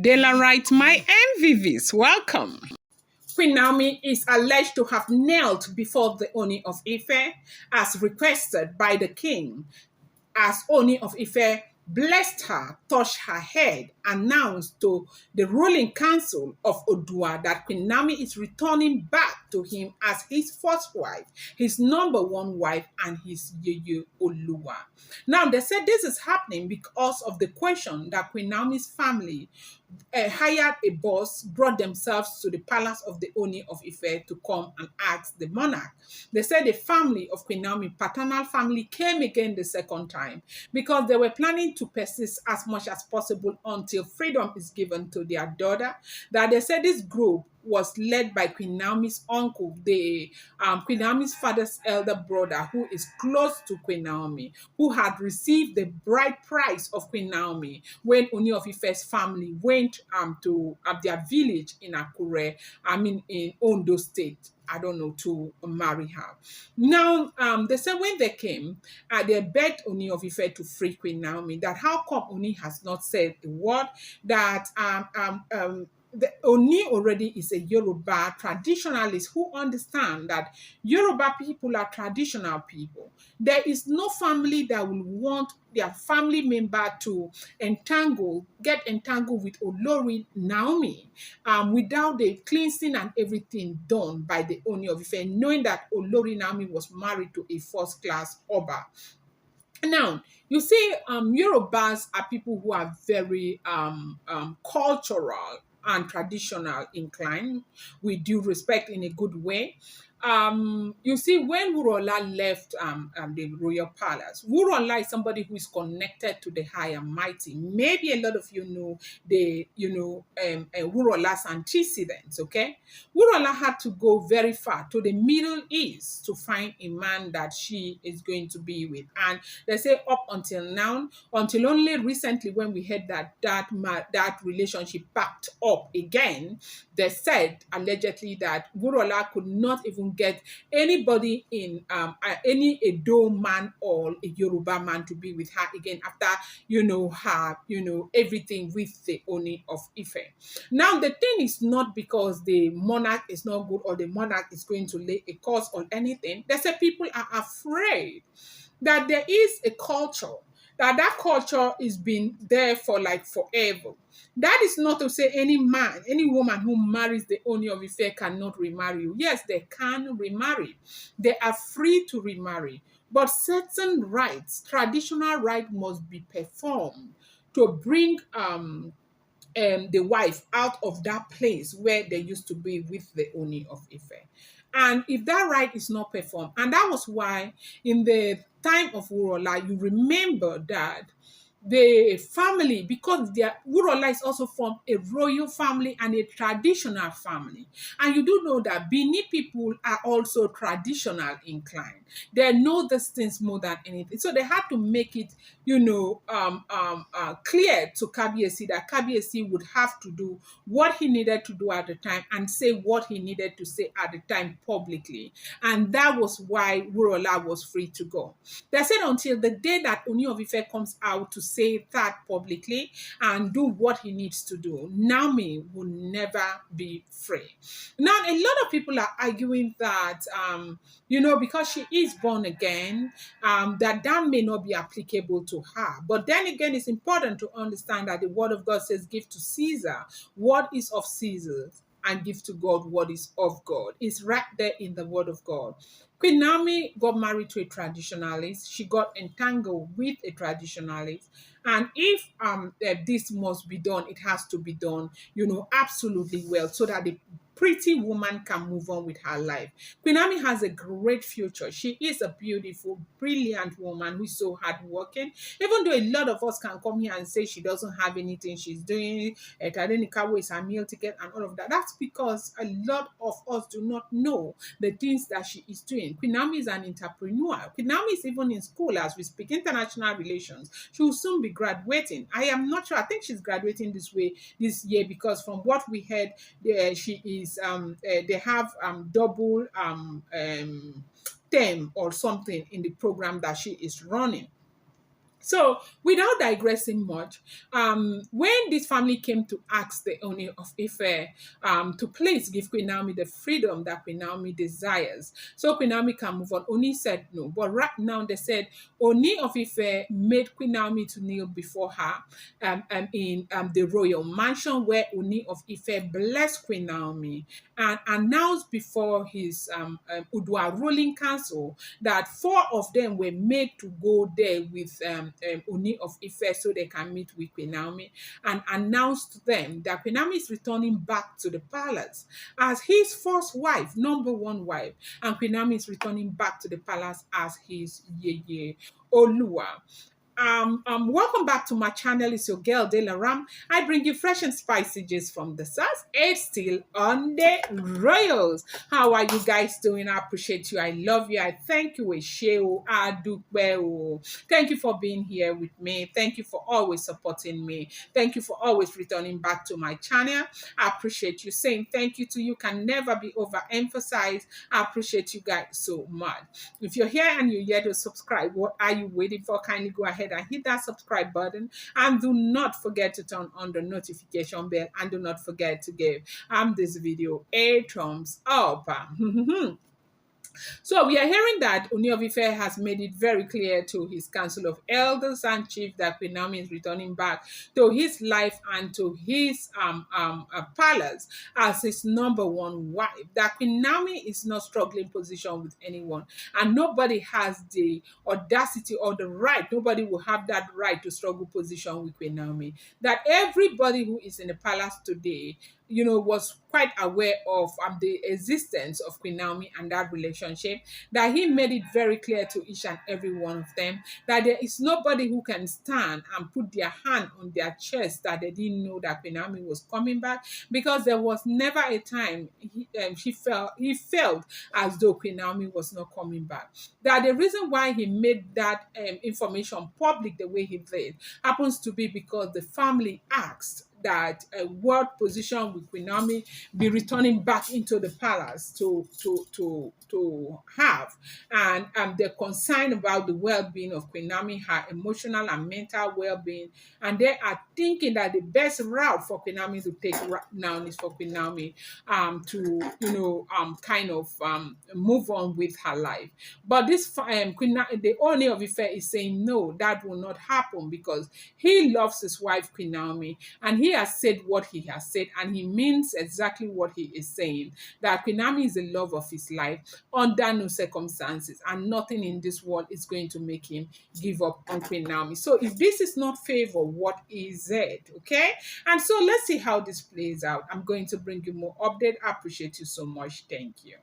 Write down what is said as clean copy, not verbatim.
De la right, my MVVs, welcome. Queen Naomi is alleged to have knelt before the Ooni of Ife as requested by the king, as Ooni of Ife blessed her, touched her head, announced to the ruling council of Odua that Queen Naomi is returning back to him as his first wife, his number one wife, and his Yeyeluwa. Now, they said this is happening because of the question that Queen Naomi's family hired a bus, brought themselves to the palace of the Ooni of Ife to come and ask the monarch. They said the family of Queen Naomi, paternal family, came again the second time because they were planning to persist as much as possible until freedom is given to their daughter. That they said this group was led by Queen Naomi's uncle, the Queen Naomi's father's elder brother, who is close to Queen Naomi, who had received the bride price of Queen Naomi when Ooni of Ife's family went to their village in Akure, in Ondo State. I don't know, to marry her. Now, they said when they came, they begged Ooni of Ife to free Queen Naomi. That how come Ooni has not said a word? That the Oni already is a Yoruba traditionalist who understand that Yoruba people are traditional people. There is no family that will want their family member to get entangled with Olori Naomi without the cleansing and everything done by the Oni of Ife, knowing that Olori Naomi was married to a first class Oba. Now, you see, Yorubas are people who are very cultural and traditional inclined, with due respect in a good way. You see, when Wurola left the royal palace, Wurola is somebody who is connected to the high and mighty. Maybe a lot of you know Wurola's antecedents. Okay, Wurola had to go very far to the Middle East to find a man that she is going to be with, and they say up until now, until only recently when we heard that relationship backed up again, they said allegedly that Wurola could not even get anybody in any Edo man or a Yoruba man to be with her again after her everything with the Oni of Ife. Now the thing is not because the monarch is not good or the monarch is going to lay a curse on anything. They say people are afraid that there is a culture, that culture is been there for like forever. That is not to say any man, any woman who marries the Ooni of Ife cannot remarry you. Yes, they can remarry. They are free to remarry. But certain rites, traditional rites must be performed to bring the wife out of that place where they used to be with the Oni of Ife. And if that right is not performed, and that was why in the time of Wurola, you remember that the family, because their Wurola is also from a royal family and a traditional family. And you do know that Bini people are also traditional inclined. They know these things more than anything. So they had to make it, clear to Kabiesi that Kabiesi would have to do what he needed to do at the time and say what he needed to say at the time publicly. And that was why Wurola was free to go. They said until the day that Ooni of Ife comes out to say that publicly and do what he needs to do, Naomi will never be free. Now, a lot of people are arguing that, because she is born again, that may not be applicable to her. But then again, it's important to understand that the word of God says, give to Caesar what is of Caesar and give to God what is of God. It's right there in the word of God. Queen Naomi got married to a traditionalist. She got entangled with a traditionalist. And if this must be done, it has to be done, absolutely well, so that the pretty woman can move on with her life. Queen Naomi has a great future. She is a beautiful, brilliant woman who is so hardworking. Even though a lot of us can come here and say she doesn't have anything she's doing, Tadenikawa is her meal ticket and all of that. That's because a lot of us do not know the things that she is doing. Queen Naomi is an entrepreneur. Queen Naomi is even in school as we speak, international relations. She will soon be graduating. I am not sure. I think she's graduating this year because from what we heard, she is they have double term or something in the program that she is running. So, without digressing much, when this family came to ask the Ooni of Ife to please give Queen Naomi the freedom that Queen Naomi desires, so Queen Naomi can move on, Oni said no. But right now, they said Ooni of Ife made Queen Naomi to kneel before her in the royal mansion, where Ooni of Ife blessed Queen Naomi and announced before his Udua ruling council that four of them were made to go there with Ooni of Ife so they can meet with Queen Naomi, and announced to them that Queen Naomi is returning back to the palace as his first wife, number one wife, and Queen Naomi is returning back to the palace as his Yeyeluwa. Welcome back to my channel. It's your girl De La Ram. I bring you fresh and spicy gist from the source. It's still on the Royals. How are you guys doing? I appreciate you. I love you. I thank you. Esheo, Adukbeo. Thank you for being here with me. Thank you for always supporting me. Thank you for always returning back to my channel. I appreciate you. Saying thank you to you can never be overemphasized. I appreciate you guys so much. If you're here and you're yet to subscribe, what are you waiting for? Kindly go ahead and hit that subscribe button, and do not forget to turn on the notification bell, and do not forget to give this video a thumbs up. So we are hearing that Ooni of Ife has made it very clear to his council of elders and chief that Queen Naomi is returning back to his life and to his palace as his number one wife. That Queen Naomi is not struggling position with anyone, and nobody has the audacity or the right. Nobody will have that right to struggle position with Queen Naomi. That everybody who is in the palace today, was quite aware of the existence of Queen Naomi and that relationship, that he made it very clear to each and every one of them that there is nobody who can stand and put their hand on their chest that they didn't know that Queen Naomi was coming back, because there was never a time he felt as though Queen Naomi was not coming back. That the reason why he made that information public the way he did happens to be because the family asked that what position will Queen Naomi be returning back into the palace to have, and they're concerned about the well-being of Queen Naomi, her emotional and mental well-being, and they are thinking that the best route for Queen Naomi to take right now is for Queen Naomi to kind of move on with her life. But this the Ooni of Ife is saying no, that will not happen, because he loves his wife Queen Naomi, and he has said what he has said, and he means exactly what he is saying, that Queen Naomi is the love of his life under no circumstances, and nothing in this world is going to make him give up on Queen Naomi. So if this is not favor, what is it? Okay, and so let's see how this plays out. I'm going to bring you more update. I appreciate you so much. Thank you.